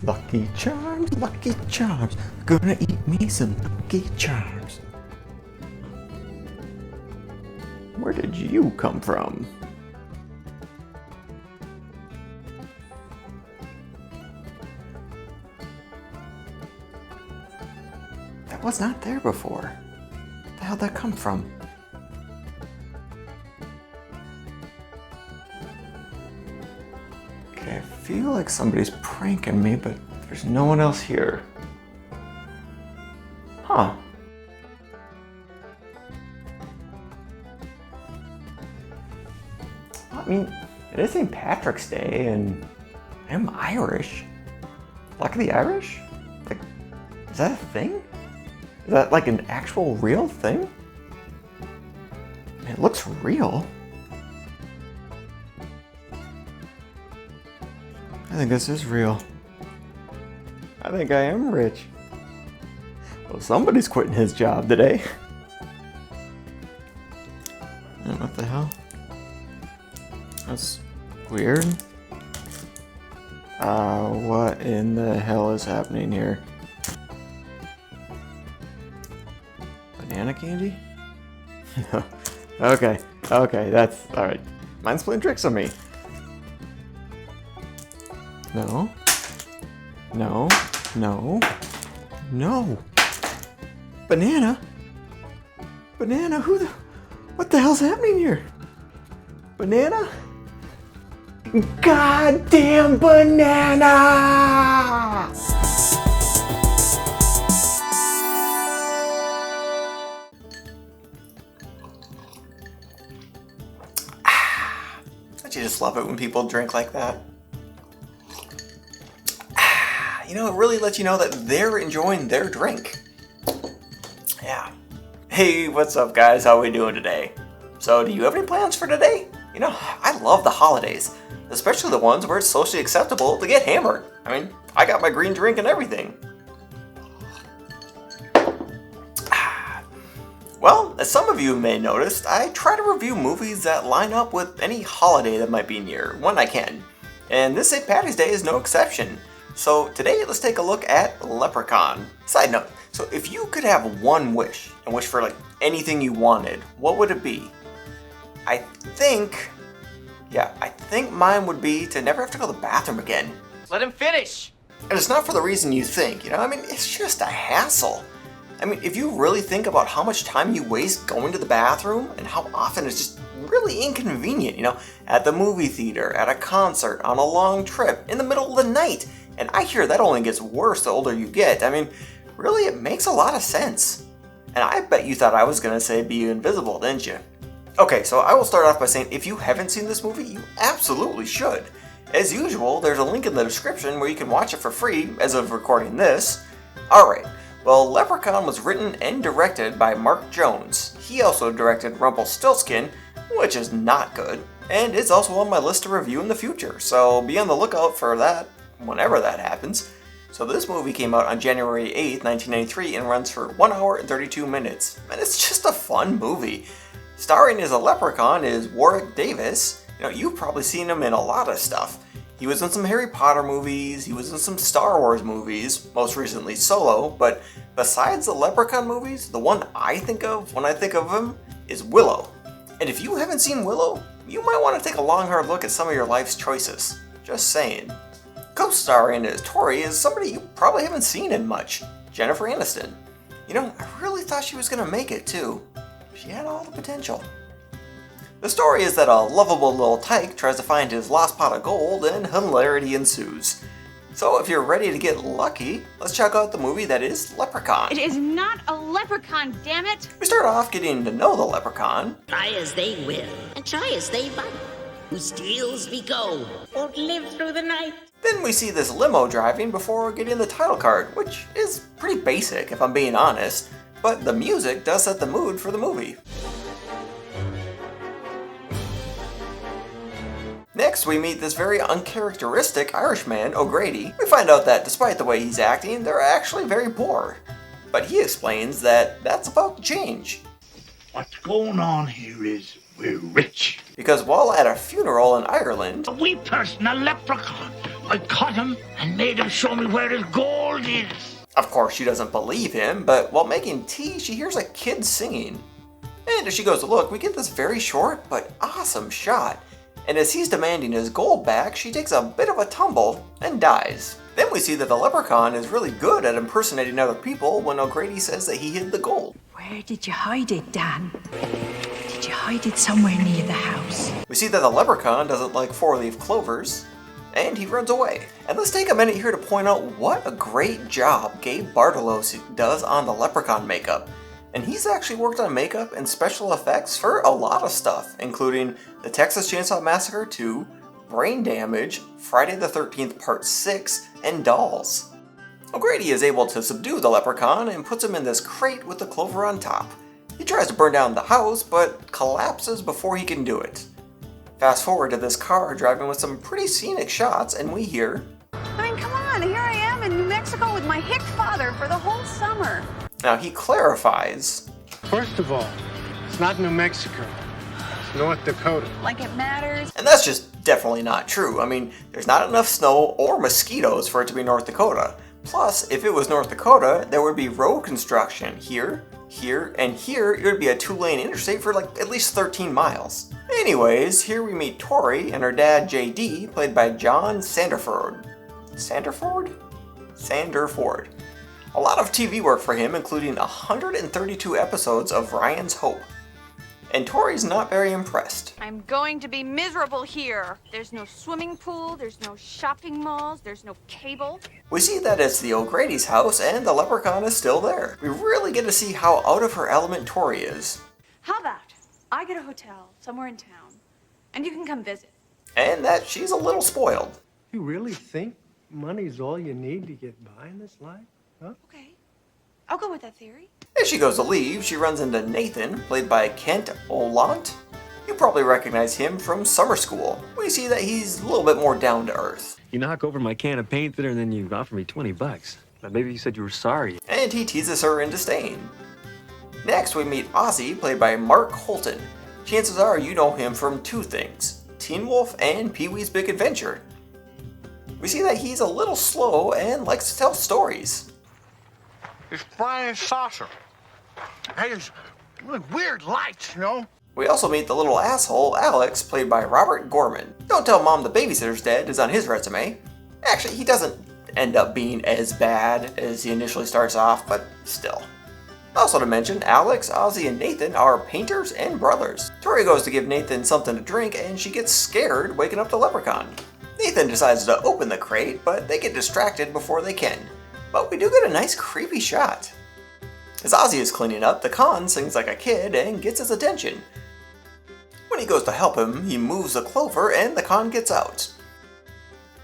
Lucky Charms, gonna eat me some Lucky Charms. Where did you come from? That was not there before. Where the hell did that come from? Okay, I feel like somebody's pranking me, but there's no one else here. Huh. I mean, it is St. Patrick's Day, and I'm Irish. Luck of the Irish? Like, is that a thing? Is that like an actual real thing? It looks real. I think this is real. I think I am rich. Well, somebody's quitting his job today. What the hell? That's weird. What in the hell is happening here? Banana candy? No. Okay, that's alright. Mine's playing tricks on me. No. No. No. No. Banana? Banana? What the hell's happening here? Banana? Goddamn banana! Don't you just love it when people drink like that? You know, it really lets you know that they're enjoying their drink. Yeah. Hey, what's up guys? How we doing today? So, do you have any plans for today? You know, I love the holidays, especially the ones where it's socially acceptable to get hammered. I mean, I got my green drink and everything. Well, as some of you may have noticed, I try to review movies that line up with any holiday that might be near, when I can. And this St. Patty's Day is no exception. So today, let's take a look at Leprechaun. Side note, so if you could have one wish, and wish for like anything you wanted, what would it be? I think mine would be to never have to go to the bathroom again. Let him finish! And it's not for the reason you think, you know? I mean, it's just a hassle. I mean, if you really think about how much time you waste going to the bathroom and how often it's just really inconvenient, you know, at the movie theater, at a concert, on a long trip, in the middle of the night. And I hear that only gets worse the older you get. I mean, really, it makes a lot of sense. And I bet you thought I was gonna say be invisible, didn't you? Okay, so I will start off by saying if you haven't seen this movie, you absolutely should. As usual, there's a link in the description where you can watch it for free as of recording this. Alright, well, Leprechaun was written and directed by Mark Jones. He also directed Rumpelstiltskin, which is not good, and it's also on my list to review in the future, so be on the lookout for that whenever that happens. So this movie came out on January 8th, 1993 and runs for 1 hour and 32 minutes, and it's just a fun movie. Starring as a leprechaun is Warwick Davis. You know, you've probably seen him in a lot of stuff. He was in some Harry Potter movies, he was in some Star Wars movies, most recently Solo, but besides the Leprechaun movies, the one I think of when I think of him is Willow. And if you haven't seen Willow, you might want to take a long hard look at some of your life's choices. Just saying. Co-starring as Tori is somebody you probably haven't seen in much, Jennifer Aniston. You know, I really thought she was going to make it too. She had all the potential. The story is that a lovable little tyke tries to find his lost pot of gold and hilarity ensues. So if you're ready to get lucky, let's check out the movie that is Leprechaun. It is not a leprechaun, damn it! We start off getting to know the leprechaun. Try as they will, and try as they might. Who steals me gold won't live through the night. Then we see this limo driving before getting the title card, which is pretty basic if I'm being honest, but the music does set the mood for the movie. Next, we meet this very uncharacteristic Irishman, O'Grady. We find out that despite the way he's acting, they're actually very poor. But he explains that that's about to change. What's going on here is we're rich. Because while at a funeral in Ireland, A wee person, a leprechaun, I caught him and made him show me where his gold is. Of course, she doesn't believe him, but while making tea, she hears a kid singing. And as she goes to look, we get this very short but awesome shot. And as he's demanding his gold back, she takes a bit of a tumble and dies. Then we see that the leprechaun is really good at impersonating other people when O'Grady says that he hid the gold. Where did you hide it, Dan? Did you hide it somewhere near the house? We see that the leprechaun doesn't like four-leaf clovers, and he runs away. And let's take a minute here to point out what a great job Gabe Bartolos does on the leprechaun makeup. And he's actually worked on makeup and special effects for a lot of stuff, including the Texas Chainsaw Massacre 2, Brain Damage, Friday the 13th Part 6, and Dolls. O'Grady is able to subdue the leprechaun and puts him in this crate with the clover on top. He tries to burn down the house, but collapses before he can do it. Fast forward to this car driving with some pretty scenic shots, and we hear... I mean, come on, here I am in New Mexico with my hick father for the whole summer. Now he clarifies... First of all, it's not New Mexico. It's North Dakota. Like it matters. And that's just definitely not true. I mean, there's not enough snow or mosquitoes for it to be North Dakota. Plus, if it was North Dakota, there would be road construction here, here, and here. It would be a 2-lane interstate for like at least 13 miles. Anyways, here we meet Tori and her dad JD, played by John Sanderford. Sanderford? Sanderford. A lot of TV work for him, including 132 episodes of Ryan's Hope. And Tori's not very impressed. I'm going to be miserable here. There's no swimming pool, there's no shopping malls, there's no cable. We see that it's the O'Grady's house and the leprechaun is still there. We really get to see how out of her element Tori is. How about I get a hotel somewhere in town and you can come visit? And that she's a little spoiled. You really think money's all you need to get by in this life? Huh? Okay, I'll go with that theory. As she goes to leave, she runs into Nathan, played by Kent Olant. You probably recognize him from summer school. We see that he's a little bit more down to earth. You knock over my can of paint thinner and then you offer me $20. But maybe you said you were sorry. And he teases her into staying. Next, we meet Ozzy, played by Mark Holton. Chances are you know him from two things, Teen Wolf and Pee-wee's Big Adventure. We see that he's a little slow and likes to tell stories. It's Brian Saucer. Hey, there's really weird lights, you know? We also meet the little asshole, Alex, played by Robert Gorman. Don't tell mom the babysitter's dead is on his resume. Actually, he doesn't end up being as bad as he initially starts off, but still. Also to mention, Alex, Ozzy, and Nathan are painters and brothers. Tori goes to give Nathan something to drink and she gets scared waking up the leprechaun. Nathan decides to open the crate, but they get distracted before they can. But we do get a nice creepy shot. As Ozzy is cleaning up, the con sings like a kid and gets his attention. When he goes to help him, he moves the clover and the con gets out.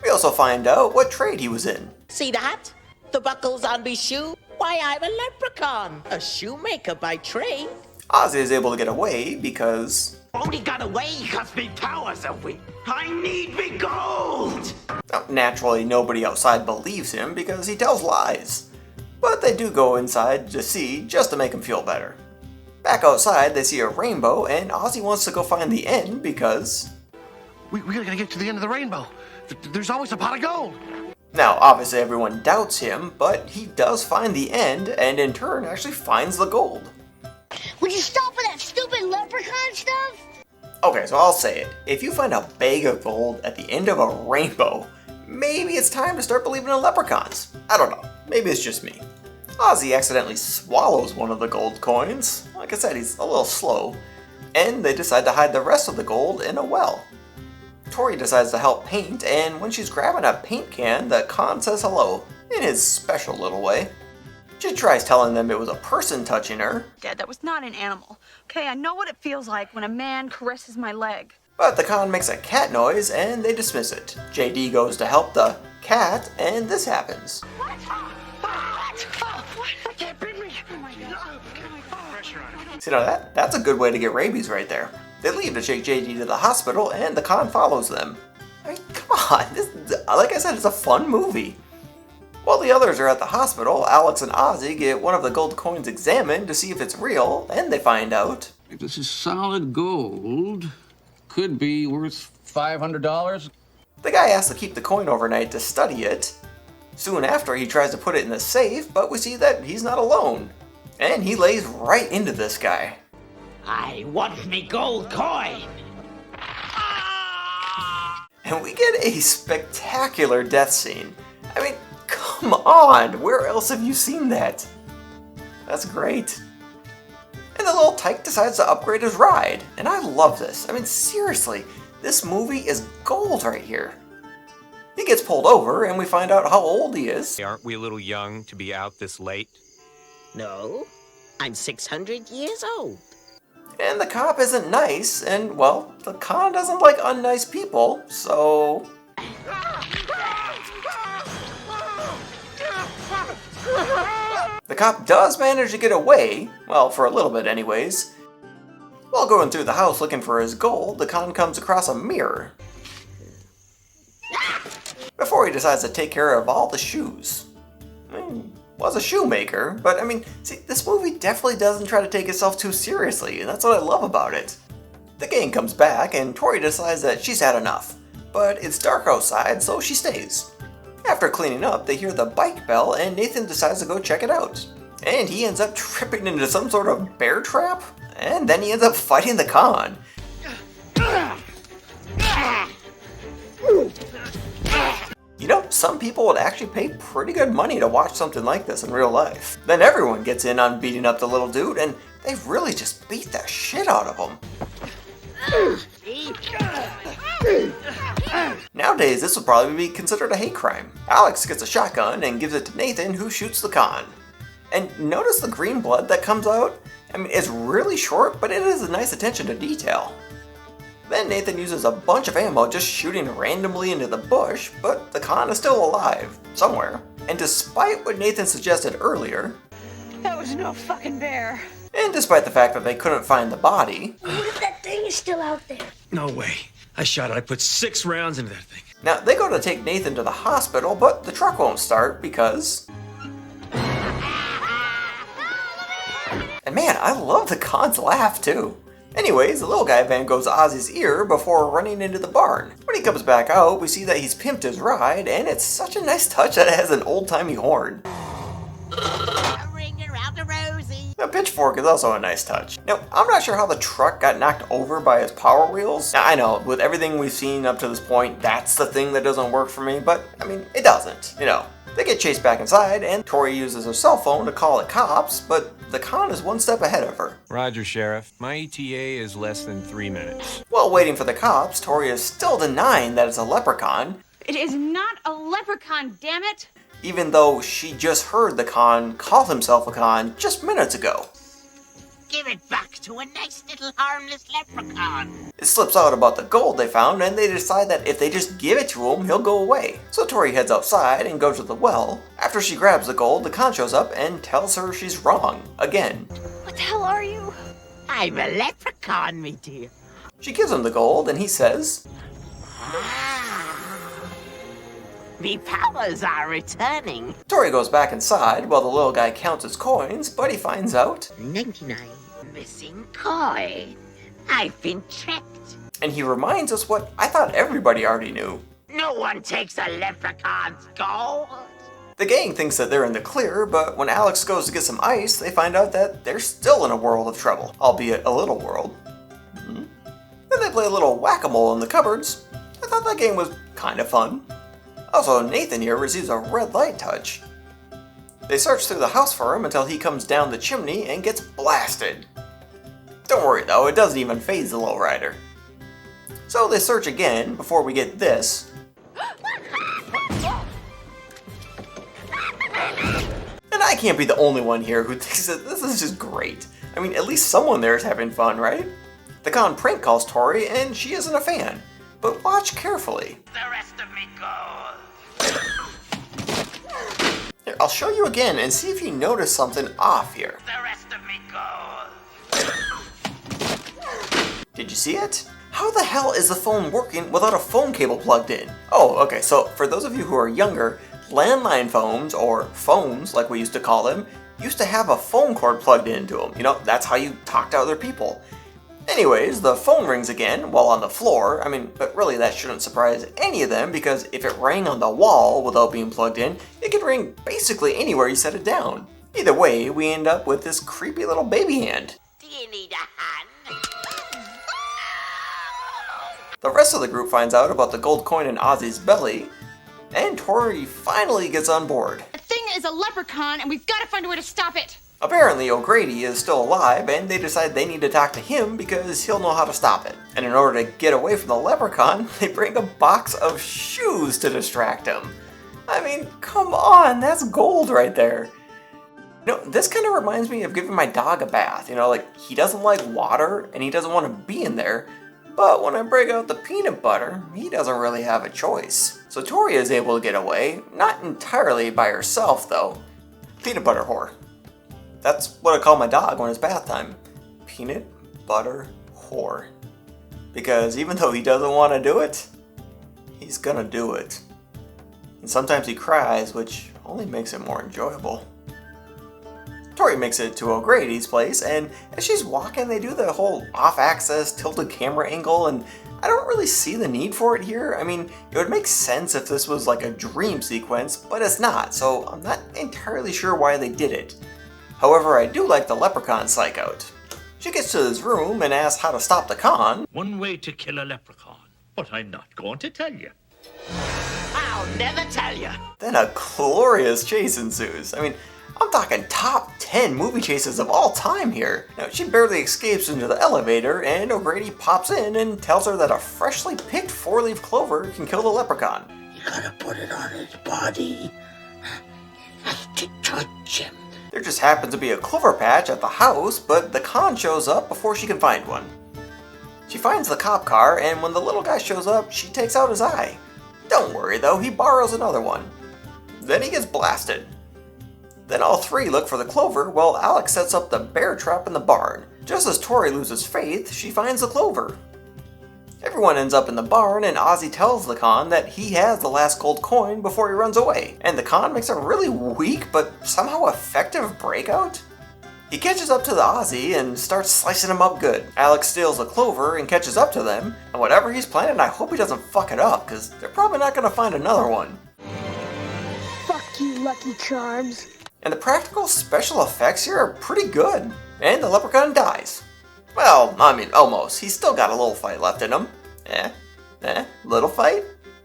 We also find out what trade he was in. See that? The buckles on me shoe? Why, I'm a leprechaun, a shoemaker by trade. Ozzy is able to get away because... Only got away because me powers are weak. I need me gold! Now, naturally, nobody outside believes him because he tells lies. But they do go inside to see just to make him feel better. Back outside, they see a rainbow and Ozzy wants to go find the end because... We really gotta get to the end of the rainbow. There's always a pot of gold. Now, obviously everyone doubts him, but he does find the end and in turn actually finds the gold. Would you stop with that stupid leprechaun stuff? Okay, so I'll say it. If you find a bag of gold at the end of a rainbow, maybe it's time to start believing in leprechauns. I don't know. Maybe it's just me. Ozzy accidentally swallows one of the gold coins. Like I said, he's a little slow. And they decide to hide the rest of the gold in a well. Tori decides to help paint, and when she's grabbing a paint can, the con says hello, in his special little way. She tries telling them it was a person touching her. Dad, that was not an animal. Okay, I know what it feels like when a man caresses my leg. But the con makes a cat noise and they dismiss it. JD goes to help the cat and this happens. What? I can't beat me. Oh my God. Pressure on it. See, now that's a good way to get rabies right there. They leave to take JD to the hospital and the con follows them. I mean, come on, like I said, it's a fun movie. While the others are at the hospital, Alex and Ozzy get one of the gold coins examined to see if it's real, and they find out... If this is solid gold, could be worth $500. The guy asks to keep the coin overnight to study it. Soon after, he tries to put it in the safe, but we see that he's not alone. And he lays right into this guy. I want me gold coin. And we get a spectacular death scene. I mean, come on, where else have you seen that? That's great. And the little tyke decides to upgrade his ride, and I love this. I mean, seriously, this movie is gold right here. He gets pulled over, and we find out how old he is. Aren't we a little young to be out this late? No, I'm 600 years old. And the cop isn't nice, and, well, the con doesn't like unnice people, so... The cop does manage to get away, well, for a little bit anyways. While going through the house looking for his gold, the con comes across a mirror. Before he decides to take care of all the shoes. Was a shoemaker, but I mean, see, this movie definitely doesn't try to take itself too seriously, and that's what I love about it. The gang comes back, and Tori decides that she's had enough, but it's dark outside, so she stays. After cleaning up, they hear the bike bell, and Nathan decides to go check it out. And he ends up tripping into some sort of bear trap, and then he ends up fighting the con. You know, some people would actually pay pretty good money to watch something like this in real life. Then everyone gets in on beating up the little dude, and they really just beat the shit out of him. Nowadays, this would probably be considered a hate crime. Alex gets a shotgun and gives it to Nathan, who shoots the con. And notice the green blood that comes out? I mean, it's really short, but it is a nice attention to detail. Then Nathan uses a bunch of ammo just shooting randomly into the bush, but the con is still alive, somewhere. And despite what Nathan suggested earlier... That was no fucking bear. And despite the fact that they couldn't find the body... What if that thing is still out there? No way. I shot it. I put 6 rounds into that thing. Now, they go to take Nathan to the hospital, but the truck won't start because... And man, I love the con's laugh too. Anyways, the little guy van goes Ozzy's ear before running into the barn. When he comes back out, we see that he's pimped his ride, and it's such a nice touch that it has an old-timey horn. A pitchfork is also a nice touch. Now, I'm not sure how the truck got knocked over by its power wheels. Now, I know, with everything we've seen up to this point, that's the thing that doesn't work for me, but, I mean, it doesn't, you know. They get chased back inside, and Tori uses her cell phone to call the cops, but the con is one step ahead of her. Roger, Sheriff. My ETA is less than 3 minutes. While waiting for the cops, Tori is still denying that it's a leprechaun. It is not a leprechaun, damn it! Even though she just heard the con call himself a con just minutes ago. Give it back to a nice little harmless leprechaun. It slips out about the gold they found, and they decide that if they just give it to him, he'll go away. So Tori heads outside and goes to the well. After she grabs the gold, the con shows up and tells her she's wrong, again. What the hell are you? I'm a leprechaun, me dear. She gives him the gold, and he says, Me powers are returning. Tori goes back inside while the little guy counts his coins, but he finds out 99 missing coin. I've been tricked. And he reminds us what I thought everybody already knew. No one takes a leprechaun's gold. The gang thinks that they're in the clear, but when Alex goes to get some ice, they find out that they're still in a world of trouble, albeit a little world. Then they play a little whack-a-mole in the cupboards. I thought that game was kind of fun. Also, Nathan here receives a red light touch. They search through the house for him until he comes down the chimney and gets blasted. Don't worry though, it doesn't even faze the lowrider. So they search again before we get this. And I can't be the only one here who thinks that this is just great. I mean, at least someone there is having fun, right? The con prank calls Tori and she isn't a fan. But watch carefully. The rest of me gold. Here, I'll show you again and see if you notice something off here. The rest of me gold. Did you see it? How the hell is the phone working without a phone cable plugged in? Oh, okay, so for those of you who are younger, landline phones, or phones like we used to call them, used to have a phone cord plugged into them. You know, that's how you talk to other people. Anyways, the phone rings again while on the floor. I mean, but really that shouldn't surprise any of them because if it rang on the wall without being plugged in, it could ring basically anywhere you set it down. Either way, we end up with this creepy little baby hand. Do you need a hand? The rest of the group finds out about the gold coin in Ozzy's belly, and Tori finally gets on board. The thing is a leprechaun, and we've got to find a way to stop it. Apparently, O'Grady is still alive, and they decide they need to talk to him because he'll know how to stop it. And in order to get away from the leprechaun, they bring a box of shoes to distract him. I mean, come on, that's gold right there. You know, this kind of reminds me of giving my dog a bath. You know, like, he doesn't like water, and he doesn't want to be in there. But when I break out the peanut butter, he doesn't really have a choice. So Tori is able to get away, not entirely by herself though. Peanut butter whore. That's what I call my dog when it's bath time. Peanut butter whore. Because even though he doesn't want to do it, he's gonna do it. And sometimes he cries, which only makes it more enjoyable. Tori makes it to O'Grady's place, and as she's walking, they do the whole off-axis tilted camera angle, and I don't really see the need for it here. I mean, it would make sense if this was like a dream sequence, but it's not, so I'm not entirely sure why they did it. However, I do like the leprechaun psych-out. She gets to his room and asks how to stop the con. One way to kill a leprechaun, but I'm not going to tell you. I'll never tell you. Then a glorious chase ensues. I mean, I'm talking top 10 movie chases of all time here. Now, she barely escapes into the elevator, and O'Grady pops in and tells her that a freshly picked 4-leaf clover can kill the leprechaun. You gotta put it on his body. Have to touch him. There just happens to be a clover patch at the house, but the con shows up before she can find one. She finds the cop car, and when the little guy shows up, she takes out his eye. Don't worry though, he borrows another one. Then he gets blasted. Then all three look for the clover while Alex sets up the bear trap in the barn. Just as Tori loses faith, she finds the clover. Everyone ends up in the barn, and Ozzy tells the con that he has the last gold coin before he runs away. And the con makes a really weak but somehow effective breakout. He catches up to the Ozzy and starts slicing him up good. Alex steals the clover and catches up to them, and whatever he's planning, I hope he doesn't fuck it up, because they're probably not going to find another one. Fuck you, Lucky Charms. And the practical special effects here are pretty good. And the leprechaun dies. Well, I mean, almost. He's still got a little fight left in him. Little fight?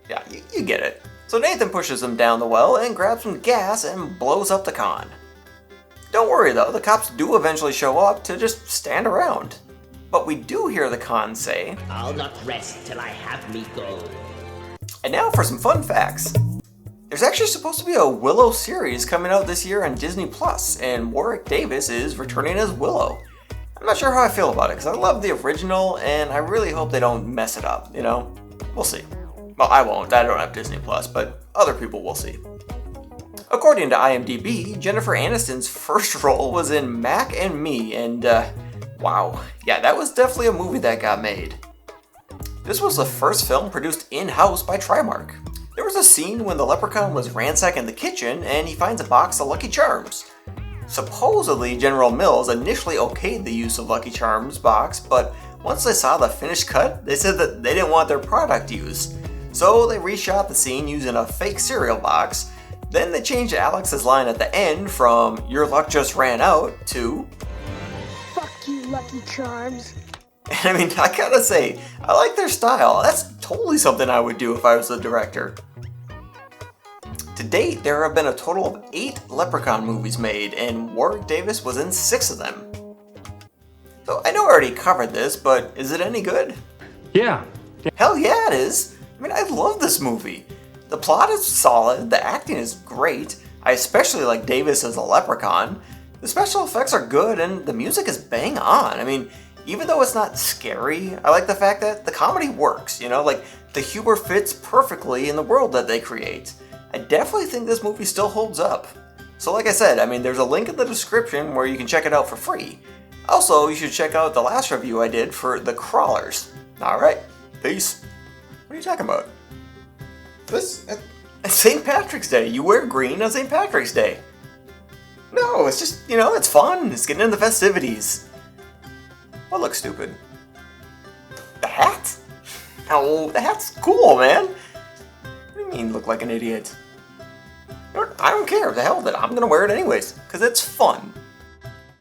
Yeah, you get it. So Nathan pushes him down the well and grabs some gas and blows up the con. Don't worry though, the cops do eventually show up to just stand around. But we do hear the con say, I'll not rest till I have me gold. And now for some fun facts. There's actually supposed to be a Willow series coming out this year on Disney+, and Warwick Davis is returning as Willow. I'm not sure how I feel about it, because I love the original, and I really hope they don't mess it up, you know? We'll see. Well, I won't, I don't have Disney+, but other people will see. According to IMDb, Jennifer Aniston's first role was in Mac and Me, and wow. Yeah, that was definitely a movie that got made. This was the first film produced in-house by Trimark. There was a scene when the leprechaun was ransacking the kitchen and he finds a box of Lucky Charms. Supposedly, General Mills initially okayed the use of Lucky Charms box, but once they saw the finished cut, they said that they didn't want their product used. So they reshot the scene using a fake cereal box. Then they changed Alex's line at the end from "Your luck just ran out" to Fuck you, Lucky Charms. And I mean, I gotta say, I like their style. That's totally something I would do if I was the director. To date, there have been a total of 8 Leprechaun movies made, and Warwick Davis was in 6 of them. So I know I already covered this, but is it any good? Yeah. Hell yeah, it is. I mean, I love this movie. The plot is solid, the acting is great. I especially like Davis as a leprechaun. The special effects are good, and the music is bang on. I mean, even though it's not scary, I like the fact that the comedy works, you know, like the humor fits perfectly in the world that they create. I definitely think this movie still holds up. So like I said, I mean, there's a link in the description where you can check it out for free. Also, you should check out the last review I did for The Crawlers. Alright, peace. What are you talking about? This? It's St. Patrick's Day. You wear green on St. Patrick's Day. No, it's just, you know, it's fun. It's getting in the festivities. What looks stupid? Oh, that's cool, man. What do you mean look like an idiot? You know what? I don't care. The hell that I'm gonna wear it anyways, because it's fun.